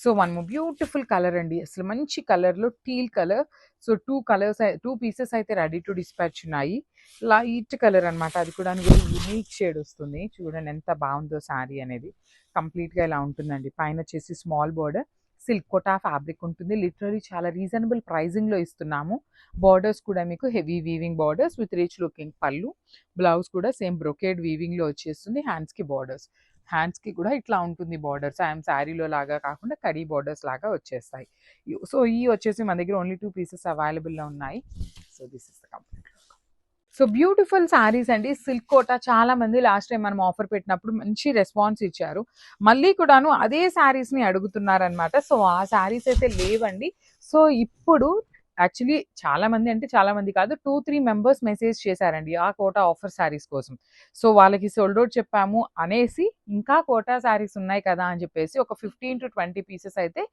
So one more beautiful colour అండి, అసలు మంచి కలర్లో teal colour. So two pieces అయితే రెడీ టు డిస్పాచ్ ఉన్నాయి. లైట్ కలర్ అనమాట, అది కూడా వెరీ యూనిక్ షేడ్ వస్తుంది. చూడండి ఎంత బాగుందో శారీ అనేది. కంప్లీట్గా ఇలా ఉంటుందండి. పైన వచ్చేసి small border, silk Kota fabric ఉంటుంది. లిటరలీ చాలా రీజనబుల్ ప్రైజింగ్లో ఇస్తున్నాము. బార్డర్స్ కూడా మీకు heavy weaving borders with rich looking pallu. Blouse కూడా సేమ్ బ్రొకేడ్ వీవింగ్లో వచ్చేస్తుంది. హ్యాండ్స్కి బార్డర్స్, హ్యాండ్స్కి కూడా ఇట్లా ఉంటుంది బార్డర్స్. ఐఎమ్ శారీలో లాగా కాకుండా కడీ బార్డర్స్ లాగా వచ్చేస్తాయి. సో ఈ వచ్చేసి మన దగ్గర ఓన్లీ 2 పీసెస్ అవైలబుల్లో ఉన్నాయి. So this is the complete. So beautiful saris అండి, సిల్క్ కోటా. చాలా మంది లాస్ట్ టైం మనం ఆఫర్ పెట్టినప్పుడు మంచి రెస్పాన్స్ ఇచ్చారు. మళ్ళీ కూడాను అదే శారీస్ని అడుగుతున్నారనమాట. సో ఆ శారీస్ అయితే లేవండి. సో ఇప్పుడు యాక్చువల్లీ చాలా మంది, అంటే చాలా మంది కాదు, 2-3 మెంబర్స్ మెసేజ్ చేశారండి ఆ కోటా ఆఫర్ శారీస్ కోసం. సో వాళ్ళకి సోల్డ్ అవుట్ చెప్పాము అనేసి ఇంకా కోటా శారీస్ ఉన్నాయి కదా అని చెప్పేసి ఒక 15-20 పీసెస్ అయితే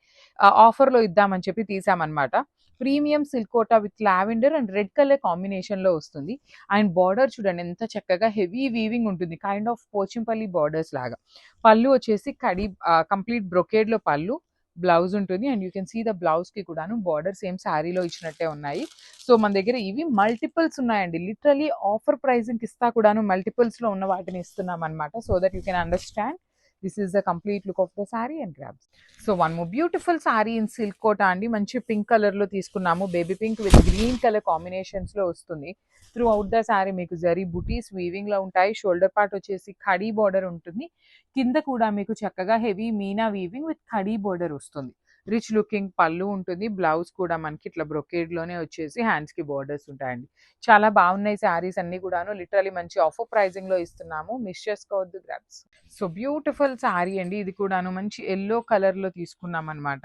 ఆఫర్లో ఇద్దామని చెప్పి తీసామన్నమాట. Premium silk Kota with lavender and red colour కాంబినేషన్లో వస్తుంది. అండ్ బార్డర్ చూడండి ఎంత చక్కగా హెవీ వీవింగ్ ఉంటుంది, కైండ్ ఆఫ్ పోచంపల్లి బార్డర్స్ లాగా. పళ్ళు వచ్చేసి కడి కంప్లీట్ బ్రొకేడ్లో పళ్ళు. బ్లౌజ్ ఉంటుంది and you can see the బ్లౌజ్కి కూడాను బార్డర్ సేమ్ శారీలో ఇచ్చినట్టే ఉన్నాయి. సో మన దగ్గర ఇవి మల్టిపుల్స్ ఉన్నాయండి. లిటరలీ ఆఫర్ ప్రైజింగ్కి ఇస్తా కూడాను మల్టిపుల్స్లో ఉన్న వాటిని ఇస్తున్నాం అనమాట. So that you can understand. This is the complete look of the sari and grabs. So one more beautiful sari in silk Kota అండి. మంచి పింక్ కలర్లో తీసుకున్నాము. Baby pink with green colour కాంబినేషన్స్లో వస్తుంది. త్రూ అవుట్ ద శారీ మీకు జరీ బుటీస్ వీవింగ్లో ఉంటాయి. షోల్డర్ పార్ట్ వచ్చేసి khadi border ఉంటుంది. కింద కూడా మీకు చక్కగా heavy Meena weaving with khadi border వస్తుంది. రిచ్ లుకింగ్ పళ్ళు ఉంటుంది. బ్లౌజ్ కూడా మనకి ఇట్లా బ్రొకేడ్లోనే వచ్చేసి హ్యాండ్స్కి బార్డర్స్ ఉంటాయండి. చాలా బాగున్నాయి శారీస్ అన్ని కూడాను. లిటరలీ మంచి ఆఫర్ ప్రైజింగ్లో ఇస్తున్నాము, మిస్ చేసుకోవద్దు గ్రాబ్స్. సో బ్యూటిఫుల్ శారీ అండి, ఇది కూడాను మంచి ఎల్లో కలర్లో తీసుకున్నాం అనమాట.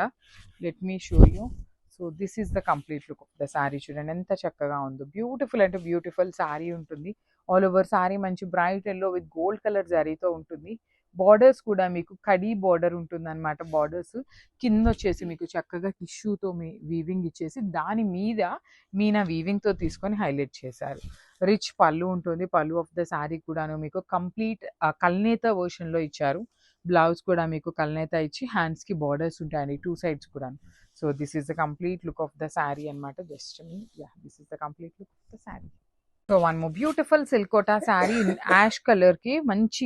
Let me show you. So this is the complete look of the sari. చూడండి ఎంత చక్కగా ఉందో. బ్యూటిఫుల్ అంటే బ్యూటిఫుల్ శారీ ఉంటుంది. ఆల్ ఓవర్ శారీ మంచి bright yellow with gold colour జరీతో ఉంటుంది. బార్డర్స్ కూడా మీకు కడీ బార్డర్ ఉంటుంది అనమాట. బార్డర్స్ కింద వచ్చేసి మీకు చక్కగా టిష్యూతో వీవింగ్ ఇచ్చేసి దాని మీద మీనా వీవింగ్తో తీసుకొని హైలైట్ చేశారు. రిచ్ పళ్ళు ఉంటుంది. పళ్ళు ఆఫ్ ద శారీ కూడాను మీకు కంప్లీట్ కల్నేత వర్షన్లో ఇచ్చారు. బ్లౌజ్ కూడా మీకు కల్నేత ఇచ్చి హ్యాండ్స్కి బార్డర్స్ ఉంటాయండి 2 సైడ్స్ కూడా. So this is the complete look of the sari అనమాట. Just this is the complete look of the sari. So one more beautiful silk Kota sari ash కలర్కి మంచి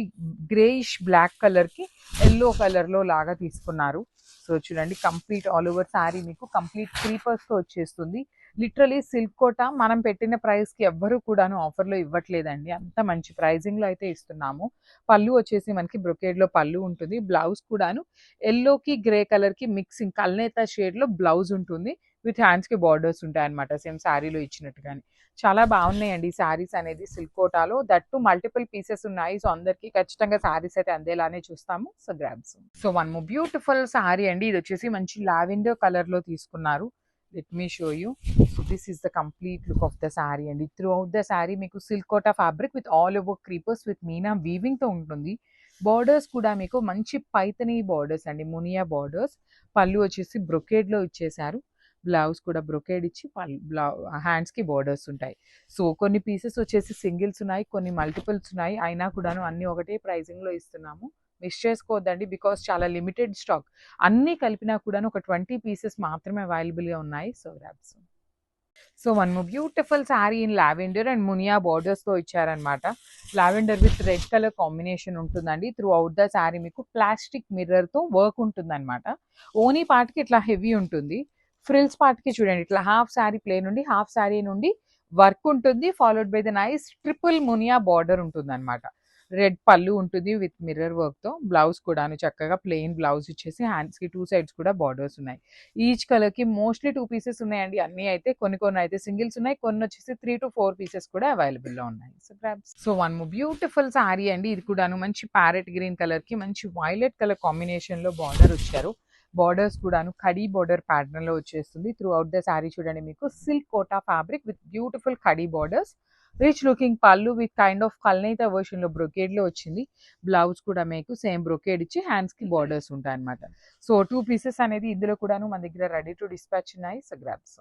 గ్రేయిష్ బ్లాక్ కలర్కి ఎల్లో కలర్లో లాగా తీసుకున్నారు. సో చూడండి కంప్లీట్ ఆల్ ఓవర్ శారీ మీకు కంప్లీట్ క్రీపర్స్తో వచ్చేస్తుంది. లిటరలీ సిల్క్ కోటా మనం పెట్టిన ప్రైస్కి ఎవ్వరూ కూడాను ఆఫర్లో ఇవ్వట్లేదండి. అంత మంచి ప్రైజింగ్లో అయితే ఇస్తున్నాము. పళ్ళు వచ్చేసి మనకి బ్రొకేడ్లో పళ్ళు ఉంటుంది. బ్లౌజ్ కూడాను ఎల్లోకి గ్రే కలర్కి మిక్సింగ్ కల్నేత షేడ్లో బ్లౌజ్ ఉంటుంది. విత్ హ్యాండ్స్కి బార్డర్స్ ఉంటాయి అనమాట, సేమ్ శారీలో ఇచ్చినట్టుగానే. చాలా బాగున్నాయండి శారీస్ అనేది సిల్క్ కోటాలో. దట్టు మల్టిపుల్ పీసెస్ ఉన్నాయి. సో అందరికీ ఖచ్చితంగా శారీస్ అయితే అందేలానే చూస్తాము. So grabs. So one more beautiful sari అండి, ఇది వచ్చేసి మంచి లావెండర్ కలర్లో తీసుకున్నారు. Let me show you. So this is the complete look of the sari అండి. త్రూ అవుట్ ద శారీ మీకు silk Kota fabric with all over creepers with meena వీవింగ్తో ఉంటుంది. బార్డర్స్ కూడా మీకు మంచి పైతనీ బార్డర్స్ అండి, మునియా బార్డర్స్. పళ్ళు వచ్చేసి బ్రొకేడ్లో ఇచ్చేశారు. బ్లౌజ్ కూడా బ్రొకేడ్ ఇచ్చి హ్యాండ్స్కి బార్డర్స్ ఉంటాయి. సో కొన్ని పీసెస్ వచ్చేసి సింగిల్స్ ఉన్నాయి, కొన్ని మల్టిపుల్స్ ఉన్నాయి. అయినా కూడాను అన్ని ఒకటే ప్రైజింగ్లో ఇస్తున్నాము. మిస్ చేసుకోవద్దండి, బికాస్ చాలా లిమిటెడ్ స్టాక్. అన్నీ కలిపినా కూడాను ఒక 20 పీసెస్ మాత్రమే అవైలబుల్గా ఉన్నాయి. So grabs. So one more beautiful sari in lavender and మునియా బార్డర్స్తో ఇచ్చారనమాట. Lavender with red colour combination ఉంటుందండి. త్రూ అవుట్ ద శారీ మీకు ప్లాస్టిక్ మిర్రర్తో వర్క్ ఉంటుందన్నమాట. ఓనీ పార్ట్కి ఇట్లా హెవీ ఉంటుంది. ఫ్రిల్స్ పార్ట్కి చూడండి ఇట్లా హాఫ్ శారీ ప్లేన్ నుండి హాఫ్ శారీ నుండి వర్క్ ఉంటుంది. Followed by the nice triple Muniya border ఉంటుంది అనమాట. రెడ్ పళ్ళు ఉంటుంది విత్ మిర్రర్ వర్క్తో. బ్లౌజ్ కూడాను చక్కగా ప్లెయిన్ బ్లౌజ్ ఇచ్చేసి హ్యాండ్స్కి 2 సైడ్స్ కూడా బార్డర్స్ ఉన్నాయి. ఈచ్ కలర్కి మోస్ట్లీ 2 పీసెస్ ఉన్నాయండి. అన్నీ అయితే కొన్ని అయితే సింగిల్స్ ఉన్నాయి, కొన్ని వచ్చేసి 3 to 4 పీసెస్ కూడా అవైలబుల్లో ఉన్నాయి. So grabs. So one more beautiful sari అండి, ఇది కూడాను మంచి ప్యారెట్ గ్రీన్ కలర్కి మంచి వైలెట్ కలర్ కాంబినేషన్లో బార్డర్ వచ్చారు. బార్డర్స్ కూడాను కడీ బార్డర్ ప్యాటర్న్లో వచ్చేస్తుంది. త్రూ అవుట్ ద శారీ చూడండి మీకు silk Kota fabric with beautiful కడీ borders. Rich looking pallu with kind of కల్నేత వర్షన్లో బ్రొకేడ్లో వచ్చింది. బ్లౌజ్ కూడా మీకు సేమ్ బ్రొకేడ్ ఇచ్చి హ్యాండ్స్కి బార్డర్స్ ఉంటాయి అనమాట. సో 2 పీసెస్ అనేది ఇందులో కూడాను మన దగ్గర రెడీ టు డిస్పాచ్ ఉన్నాయి. So grabs.